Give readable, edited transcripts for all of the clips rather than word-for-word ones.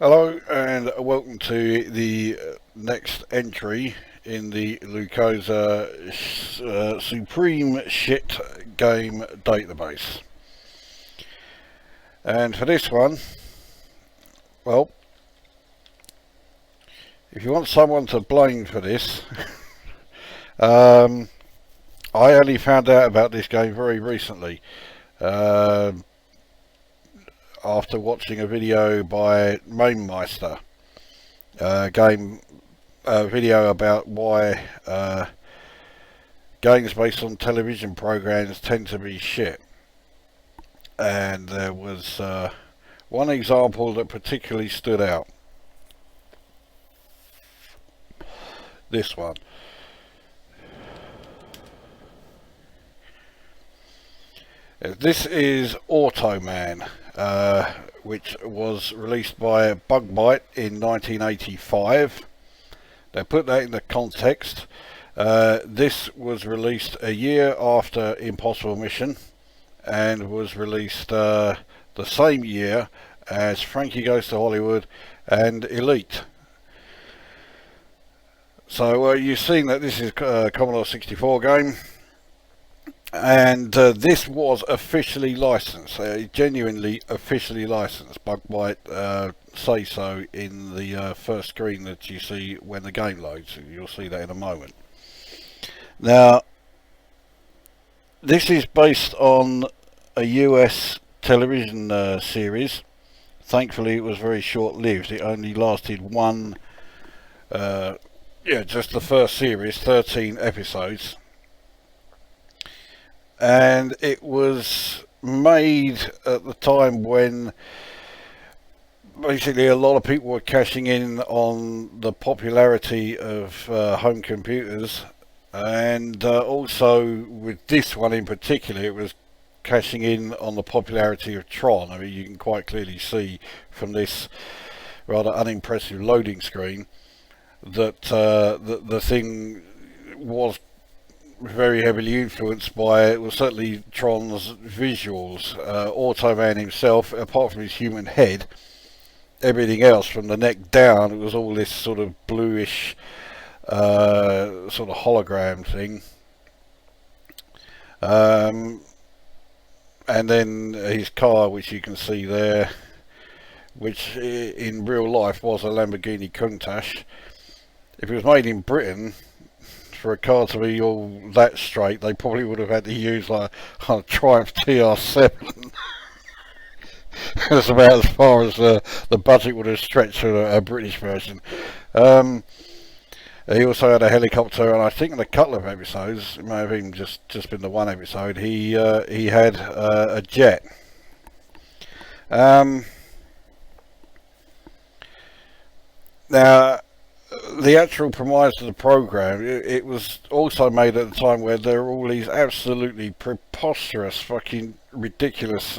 Hello and welcome to the next entry in the Lukozer Supreme Shit Game database. And for this one, well, if you want someone to blame for this, I only found out about this game very recently. After watching a video by Mainmeister, video about why games based on television programs tend to be shit. And there was one example that particularly stood out. This one. This is Automan, which was released by Byte in 1985. They put that in the context. This was released a year after Impossible Mission and was released the same year as Frankie Goes to Hollywood and Elite. So you've seen that this is a Commodore 64 game. And this was officially licensed, genuinely officially licensed. Byte say so in the first screen that you see when the game loads. You'll see that in a moment. Now, this is based on a US television series. Thankfully, it was very short-lived. It only lasted just the first series, 13 episodes. And it was made at the time when basically a lot of people were cashing in on the popularity of home computers, and also with this one in particular, it was cashing in on the popularity of Tron. I mean, you can quite clearly see from this rather unimpressive loading screen that the thing was very heavily influenced by, well, certainly Tron's visuals. Automan himself, apart from his human head, everything else from the neck down, it was all this sort of bluish sort of hologram thing. And then his car, which you can see there, which in real life was a Lamborghini Countach. If it was made in Britain, for a car to be all that straight, they probably would have had to use like a Triumph TR7. That's about as far as the budget would have stretched for a British version. He also had a helicopter, and I think in a couple of episodes, it may have even just been the one episode, he had a jet. Now, the actual premise of the program, it was also made at a time where there were all these absolutely preposterous, fucking ridiculous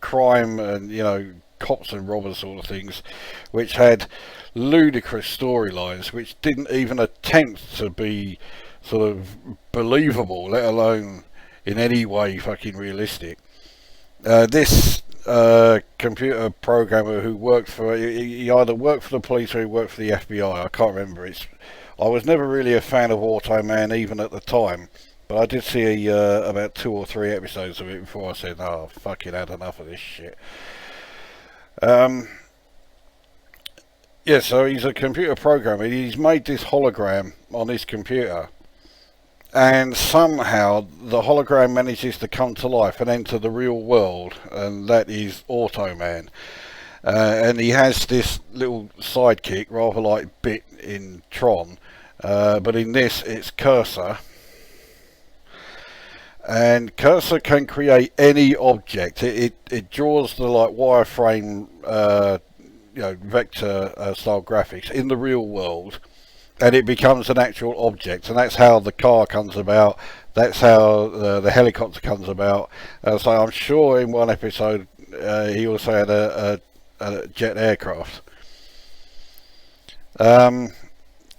crime and, you know, cops and robbers sort of things, which had ludicrous storylines which didn't even attempt to be sort of believable, let alone in any way fucking realistic. This computer programmer who worked for, he either worked for the police or he worked for the FBI, I can't remember. I was never really a fan of Automan even at the time, but I did see about 2 or 3 episodes of it before I said, oh, fucking had enough of this shit. Yeah, so he's a computer programmer. He's made this hologram on his computer, and somehow the hologram manages to come to life and enter the real world, and that is Automan. And he has this little sidekick, rather like Bit in Tron, but in this it's Cursor. And Cursor can create any object. It draws the like wireframe, vector style graphics in the real world, and it becomes an actual object, and that's how the car comes about, that's how the helicopter comes about. So I'm sure in one episode he also had a jet aircraft. And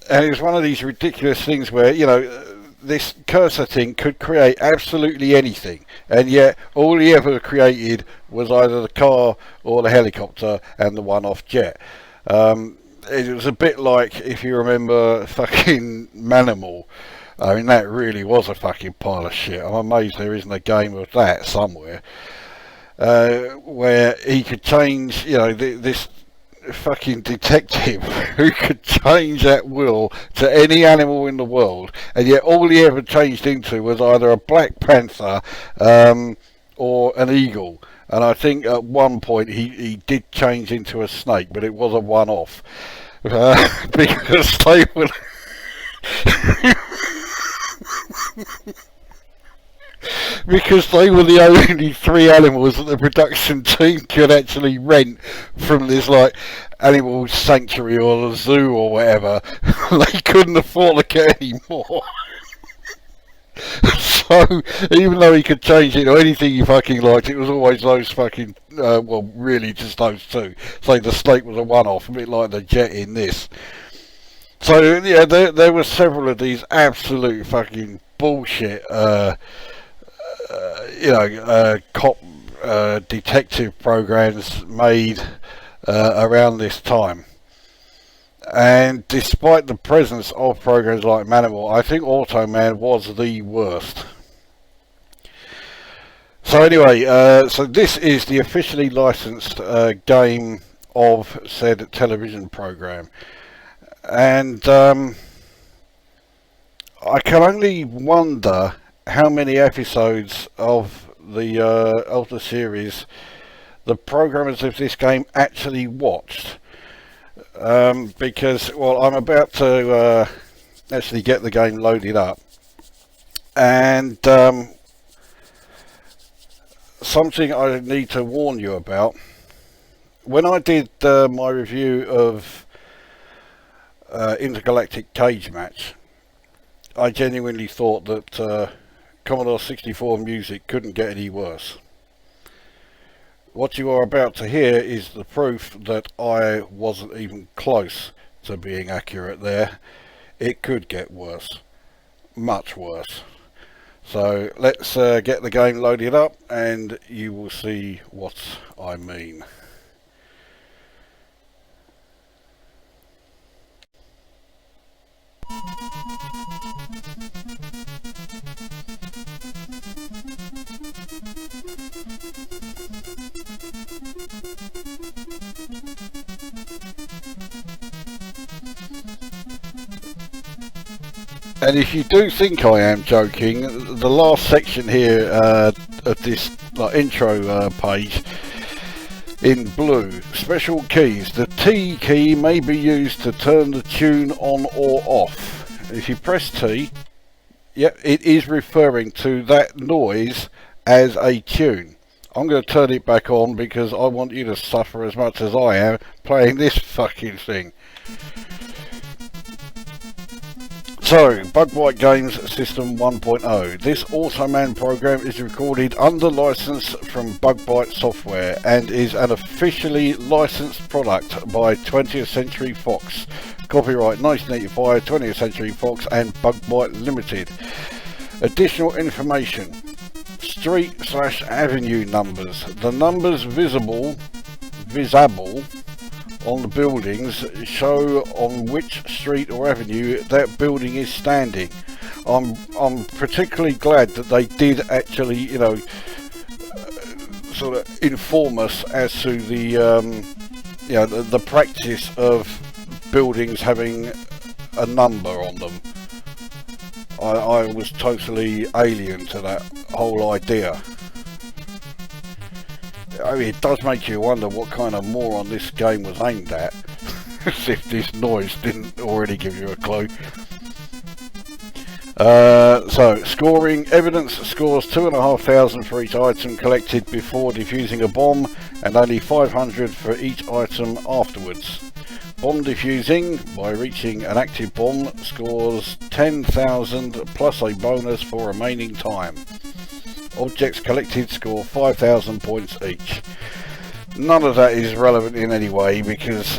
it was one of these ridiculous things where, you know, this cursor thing could create absolutely anything, and yet all he ever created was either the car or the helicopter and the one-off jet. It was a bit like, if you remember fucking Manimal. I mean, that really was a fucking pile of shit. I'm amazed there isn't a game of that somewhere, where he could change, you know, this fucking detective who could change at will to any animal in the world, and yet all he ever changed into was either a black panther or an eagle. And I think at one point he did change into a snake, but it was a one-off, because they would because they were the only three animals that the production team could actually rent from this like animal sanctuary or the zoo or whatever. They couldn't afford to get any more. So even though he could change it or anything he fucking liked, it was always those fucking well, really just those two. So the snake was a one-off, a bit like the jet in this. So yeah, there were several of these absolute fucking bullshit cop detective programs made around this time. And despite the presence of programs like Manimal, I think Automan was the worst. So anyway, so this is the officially licensed game of said television program. And I can only wonder how many episodes of the series the programmers of this game actually watched, because, well, I'm about to actually get the game loaded up, and something I need to warn you about. When I did my review of Intergalactic Cage Match, I genuinely thought that Commodore 64 music couldn't get any worse. What you are about to hear is the proof that I wasn't even close to being accurate there. It could get worse. Much worse. So let's get the game loaded up and you will see what I mean. And if you do think I am joking, the last section here of this intro page in blue, special keys. The T key may be used to turn the tune on or off. If you press T, yep, it is referring to that noise as a tune. I'm going to turn it back on because I want you to suffer as much as I am playing this fucking thing. So, Byte Games System 1.0. This Automan program is recorded under license from Byte Software and is an officially licensed product by 20th Century Fox. Copyright 1985, 20th Century Fox and Byte Limited. Additional information. Street/avenue numbers. The numbers visible on the buildings show on which street or avenue that building is standing. I'm particularly glad that they did actually, you know, sort of inform us as to the, the practice of buildings having a number on them. I was totally alien to that whole idea. I mean, it does make you wonder what kind of moron this game was aimed at, as if this noise didn't already give you a clue. So, scoring. Evidence scores 2,500 for each item collected before defusing a bomb, and only 500 for each item afterwards. Bomb defusing, by reaching an active bomb, scores 10,000 plus a bonus for remaining time. Objects collected score 5,000 points each. None of that is relevant in any way because,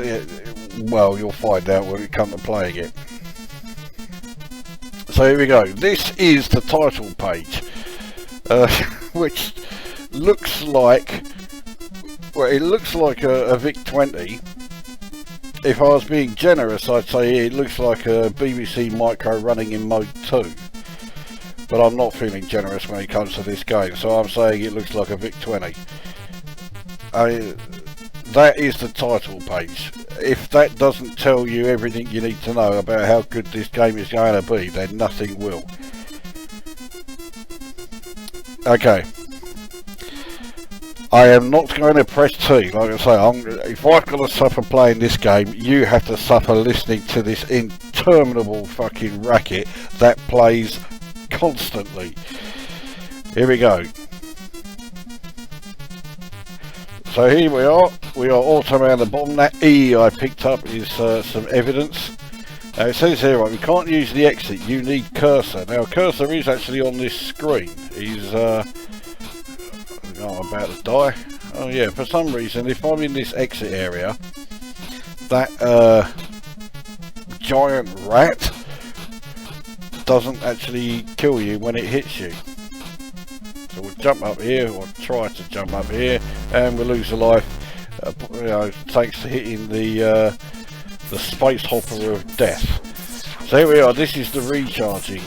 well, you'll find out when it comes to playing it. So So here we go. This is the title page, which looks like, well, it looks like a VIC-20. If I was being generous, I'd say it looks like a BBC Micro running in mode 2. But I'm not feeling generous when it comes to this game, so I'm saying it looks like a VIC-20. That is the title page. If that doesn't tell you everything you need to know about how good this game is going to be, then nothing will. Okay. I am not going to press T. Like I say, if I've got to suffer playing this game, you have to suffer listening to this interminable fucking racket that plays constantly. Here we go. So here we are Automan at the bottom. That E I picked up is some evidence. Now it says here, right, we can't use the exit, you need cursor. Now cursor is actually on this screen. He's I'm about to die. Oh yeah, for some reason if I'm in this exit area, that giant rat doesn't actually kill you when it hits you. So we'll jump up here, or try to jump up here, and we'll lose a life, thanks to hitting the space hopper of death. So here we are, this is the recharging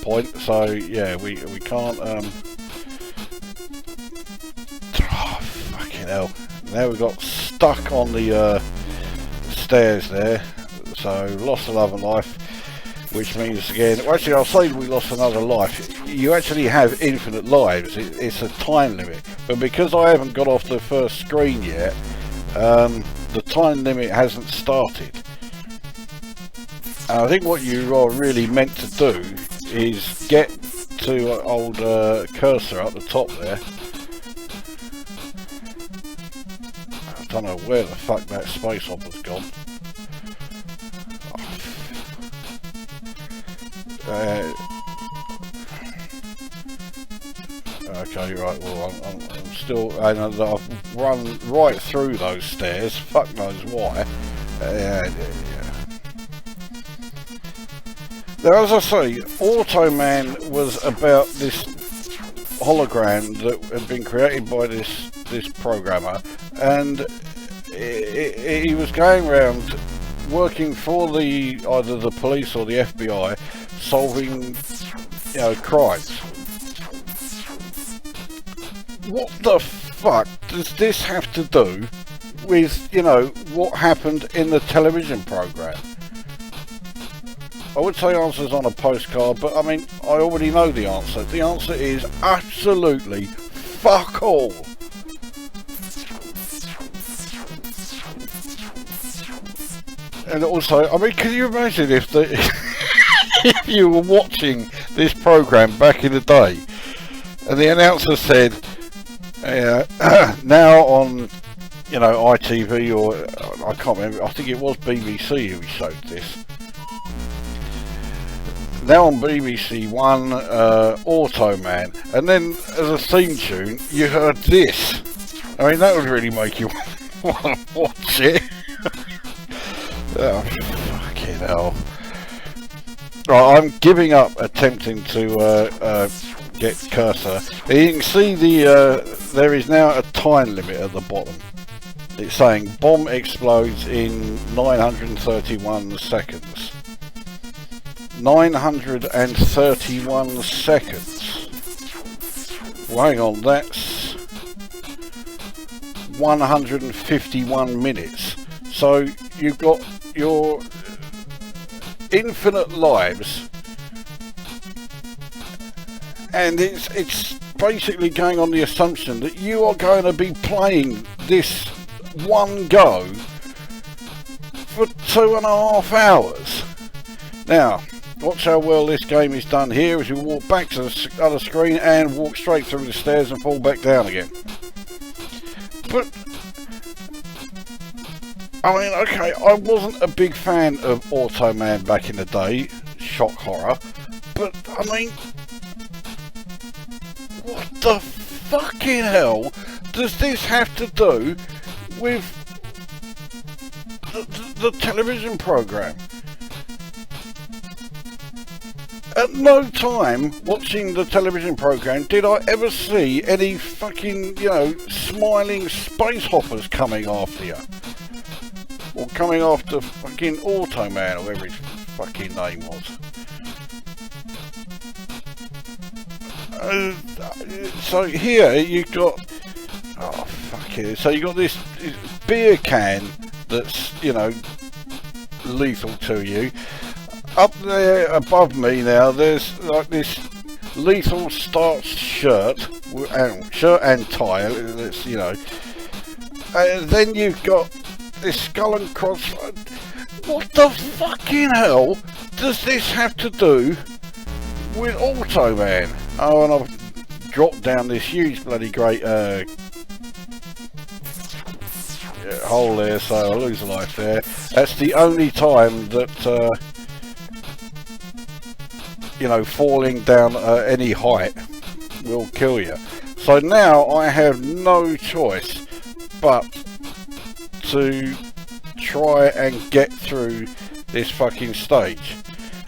point, so yeah, we can't, oh, fucking hell. Now we got stuck on the stairs there, so lost another life. Which means again, actually I'll say we lost another life. You actually have infinite lives, it's a time limit. But because I haven't got off the first screen yet, the time limit hasn't started. And I think what you are really meant to do is get to old cursor up the top there. I don't know where the fuck that space hopper's gone. Okay, right, well I'm still, and I've run right through those stairs, fuck knows why. Yeah. Now as I say, Automan was about this hologram that had been created by this programmer, and he was going around working for either the police or the FBI, solving crimes. What the fuck does this have to do with what happened in the television program? I would say answers on a postcard, but I mean I already know the answer. The answer is absolutely fuck all. And also, I mean, can you imagine if if you were watching this program back in the day, and the announcer said, now on, ITV or I can't remember. I think it was BBC who showed this. Now on BBC One, Automan, and then as a theme tune, you heard this. I mean, that would really make you want to watch it. Oh, fucking hell. Right, I'm giving up attempting to get cursor. You can see there is now a time limit at the bottom. It's saying bomb explodes in 931 seconds. 931 seconds. Well, hang on, that's 151 minutes. So you've got your infinite lives, and it's basically going on the assumption that you are going to be playing this one go for 2.5 hours. Now, watch how well this game is done here as you walk back to the other screen and walk straight through the stairs and fall back down again. But I mean, okay, I wasn't a big fan of Automan back in the day, shock horror, but I mean, what the fucking hell does this have to do with the television program? At no time watching the television programme did I ever see any fucking, you know, smiling space hoppers coming after you. Or coming after fucking Automan, or whatever his fucking name was. So here you've got, oh fuck it, so you got this beer can that's, you know, lethal to you. Up there above me now there's like this lethal starts shirt and tie, that's, you know, and then you've got this skull and cross. What the fucking hell does this have to do with Automan? Oh, and I've dropped down this huge bloody great hole there, so I lose a life there. That's the only time that you know, falling down any height will kill you. So now I have no choice but to try and get through this fucking stage.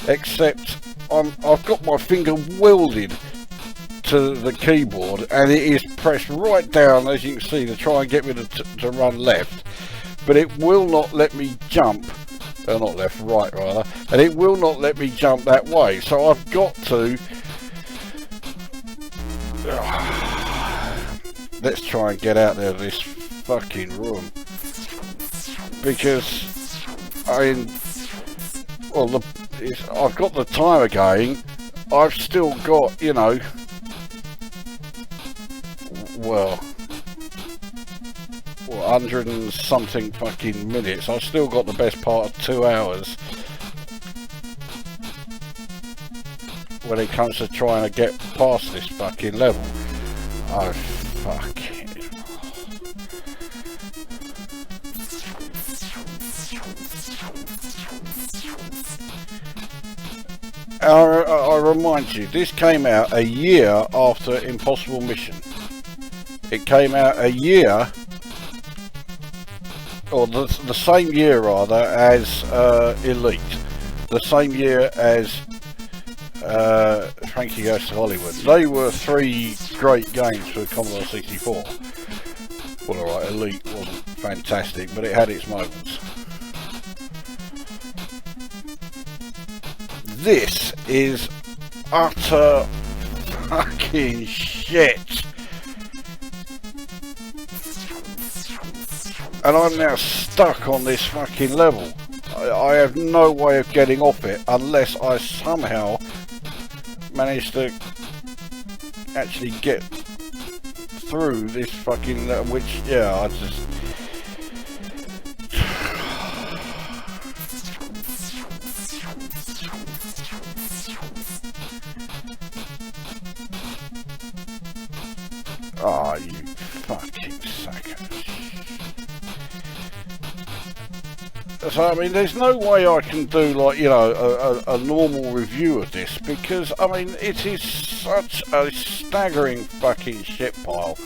Except I've got my finger welded to the keyboard and it is pressed right down, as you can see, to try and get me to run left. But it will not let me jump. Not left, right rather, and it will not let me jump that way, so I've got to let's try and get out of this fucking room, because well, I've got the timer going. I've still got, you know, well, 100 and something fucking minutes. I've still got the best part of 2 hours when it comes to trying to get past this fucking level. Oh fuck. I remind you, this came out a year after Impossible Mission. It came out a year, or the same year rather, as Elite, the same year as Frankie Goes to Hollywood. They were three great games for Commodore 64. Well, alright, Elite wasn't fantastic, but it had its moments. This is utter fucking shit. And I'm now stuck on this fucking level. I have no way of getting off it unless I somehow manage to actually get through this fucking level, which, yeah, I just... Oh, you fucking sucker. So, I mean, there's no way I can do, like, you know, a normal review of this, because, I mean, it is such a staggering fucking shit pile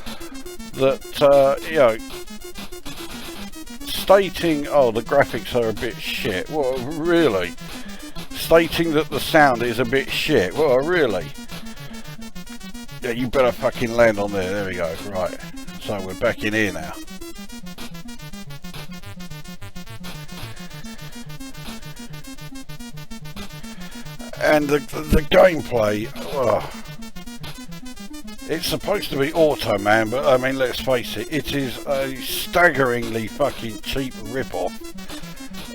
that, you know, stating, oh, the graphics are a bit shit, well, really? Stating that the sound is a bit shit, well, really? Yeah, you better fucking land on there. There we go. Right. So we're back in here now. And the gameplay, well, it's supposed to be Automan, but I mean, let's face it, it is a staggeringly fucking cheap rip-off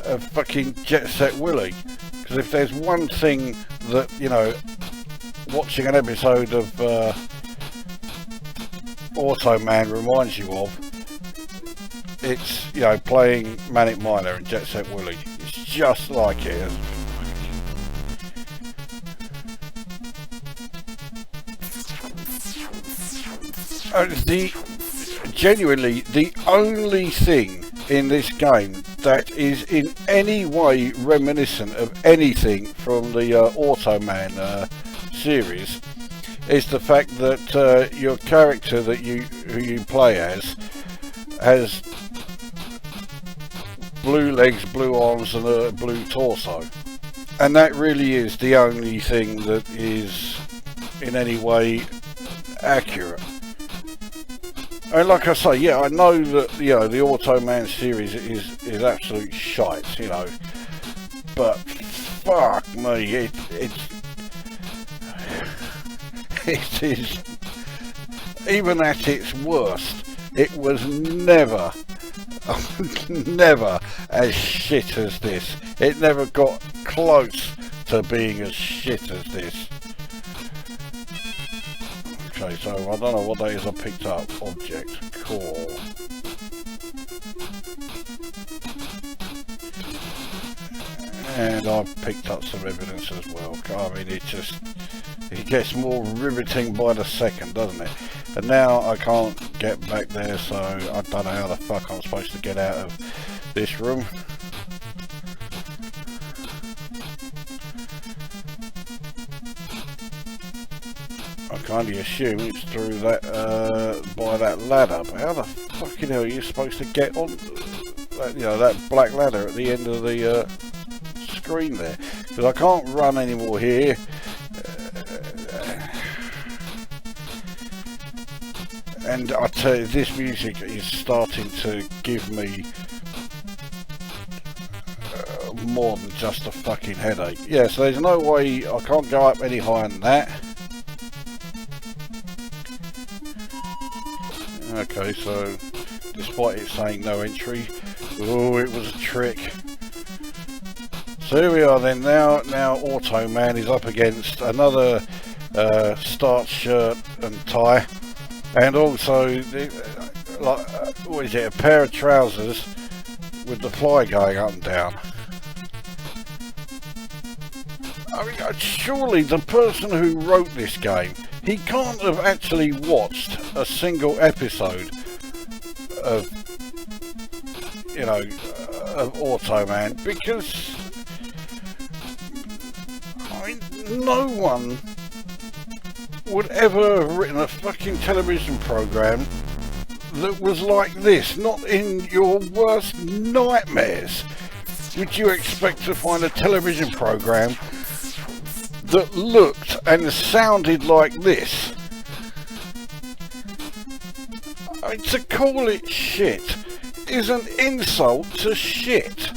of fucking Jet Set Willy. Because if there's one thing that, you know, watching an episode of Automan reminds you of, it's, you know, playing Manic Miner and Jet Set Willy. It's just like it. Genuinely, the only thing in this game that is in any way reminiscent of anything from the Automan series is the fact that your character that who you play as has blue legs, blue arms and a blue torso. And that really is the only thing that is in any way accurate. And like I say, yeah, I know that, you know, the Automan series is absolute shite, you know, but fuck me, it is, even at its worst, it was never never as shit as this. It never got close to being as shit as this. Okay, so I don't know what that is I picked up. Object, core. And I've picked up some evidence as well. I mean, it gets more riveting by the second, doesn't it? And now I can't get back there, so I don't know how the fuck I'm supposed to get out of this room. I kind of assume it's through that, by that ladder, but how the fucking hell are you supposed to get on that, you know, that black ladder at the end of the screen there? Because I can't run anymore here. And I tell you, this music is starting to give me more than just a fucking headache. Yeah, so there's no way I can't go up any higher than that. Okay, so despite it saying no entry, oh, it was a trick. So here we are then. Now Automan is up against another starched shirt and tie, and also like what is it? A pair of trousers with the fly going up and down. I mean, surely the person who wrote this game, he can't have actually watched a single episode of, you know, of Automan, because I mean, no one would ever have written a fucking television program that was like this. Not in your worst nightmares would you expect to find a television program that looked and sounded like this. I mean, to call it shit is an insult to shit.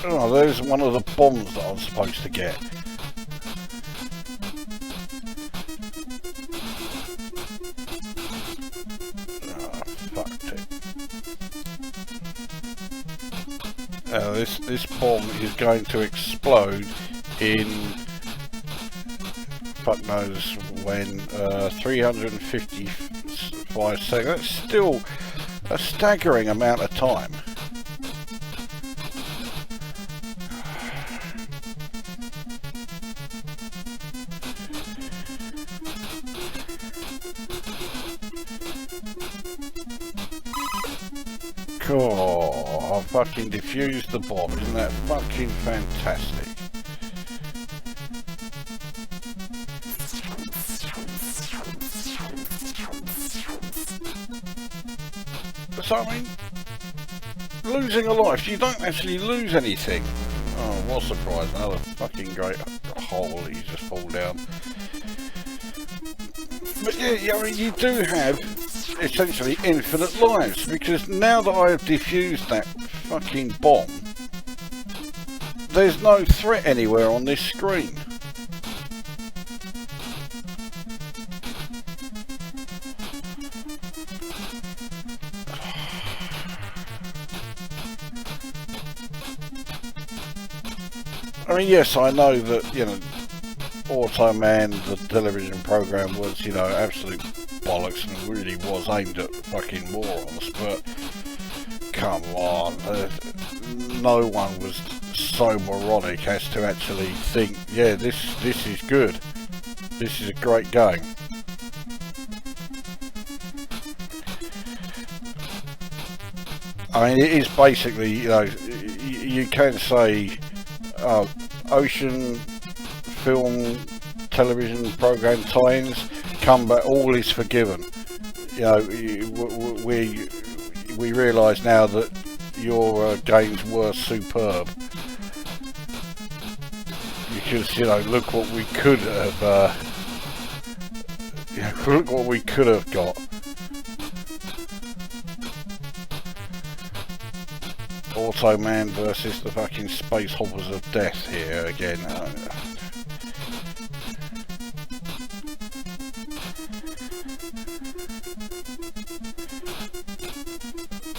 Oh, there's one of the bombs that I'm supposed to get. Oh, fucked it. This bomb is going to explode in fuck knows when, 355 seconds. That's still a staggering amount of time. Oh, I fucking defused the bomb. Isn't that fucking fantastic? So, I mean, losing a life, you don't actually lose anything. Oh, what a surprise. Another fucking great hole that you just fall down. But yeah, I mean, you do have essentially infinite lives, because now that I have defused that fucking bomb, there's no threat anywhere on this screen. I mean, yes, I know that, you know, Automan, the television program, was, you know, absolute bollocks and really was aimed at fucking morons, but come on, no one was so moronic as to actually think, yeah, this is good, this is a great game. I mean, it is basically, you know, you can say ocean film television program tie-ins come back, all is forgiven. You know, we realise now that your games were superb, because, you know, look what we could have look what we could have got. Automan versus the fucking space hoppers of death here again.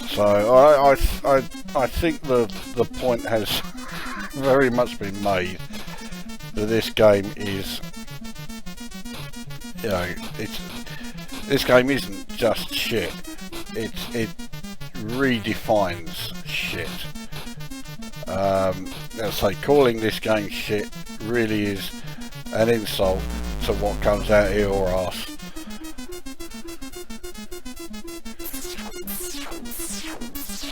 So I think the point has very much been made that this game is, you know, this game isn't just shit. It redefines shit. Let's say calling this game shit really is an insult to what comes out of your arse.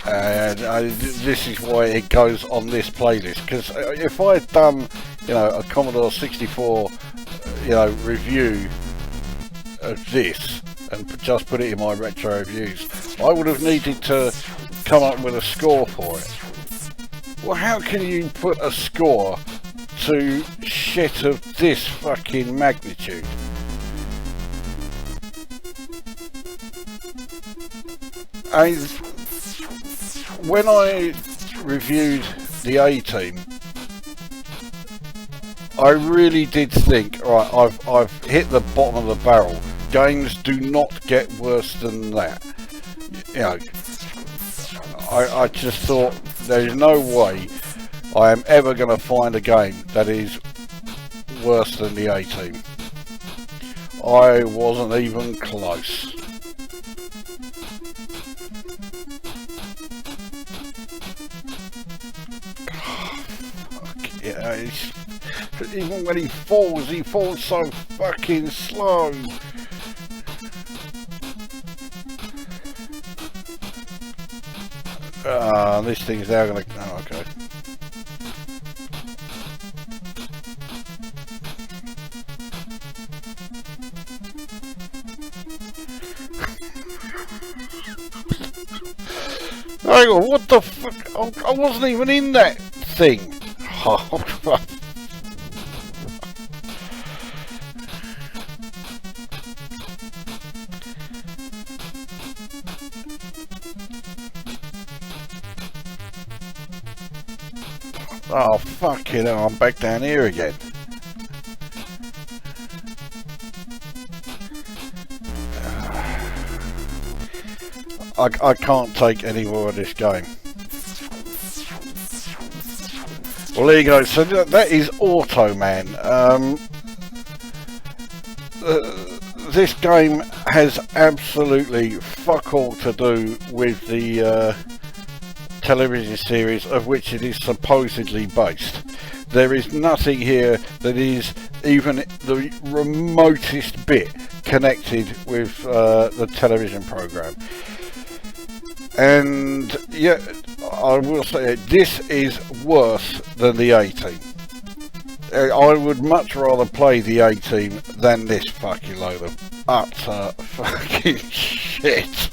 And this is why it goes on this playlist, because if I'd done, you know, a Commodore 64, you know, review of this and just put it in my retro reviews, I would have needed to come up with a score for it. Well, how can you put a score to shit of this fucking magnitude? I mean, when I reviewed the A-Team, I really did think, right, I've hit the bottom of the barrel. Games do not get worse than that. You know, I just thought there is no way I am ever going to find a game that is worse than the A-Team. I wasn't even close. Yeah, even when he falls so fucking slow. This thing's now gonna. Oh, okay. Hang on, what the fuck? I wasn't even in that thing. Oh, fucking hell, I'm back down here again. I can't take any more of this game. Well, there you go. So that is Automan. This game has absolutely fuck all to do with the television series of which it is supposedly based. There is nothing here that is even the remotest bit connected with the television program. And yeah, I will say this is worse than the A-Team. I would much rather play the A-Team than this fucking load of utter fucking shit.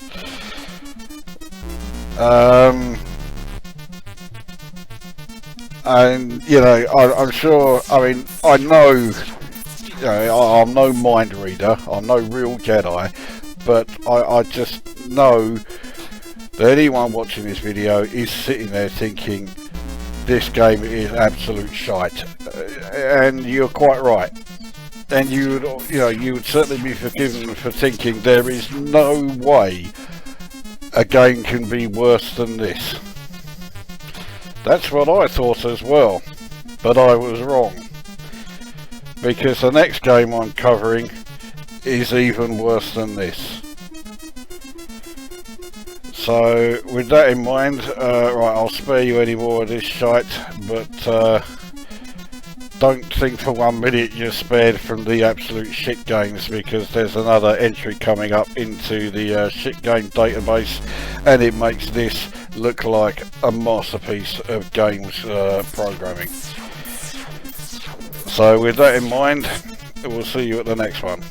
And, you know, I'm sure, I mean, I know, you know, I'm no mind reader, I'm no real Jedi, but I just know that anyone watching this video is sitting there thinking, this game is absolute shite. And you're quite right. And you would certainly be forgiven for thinking there is no way a game can be worse than this. That's what I thought as well, but I was wrong, because the next game I'm covering is even worse than this. So with that in mind, right, I'll spare you any more of this shite, but don't think for 1 minute you're spared from the absolute shit games, because there's another entry coming up into the shit game database, and it makes this look like a masterpiece of games programming. So with that in mind, we'll see you at the next one.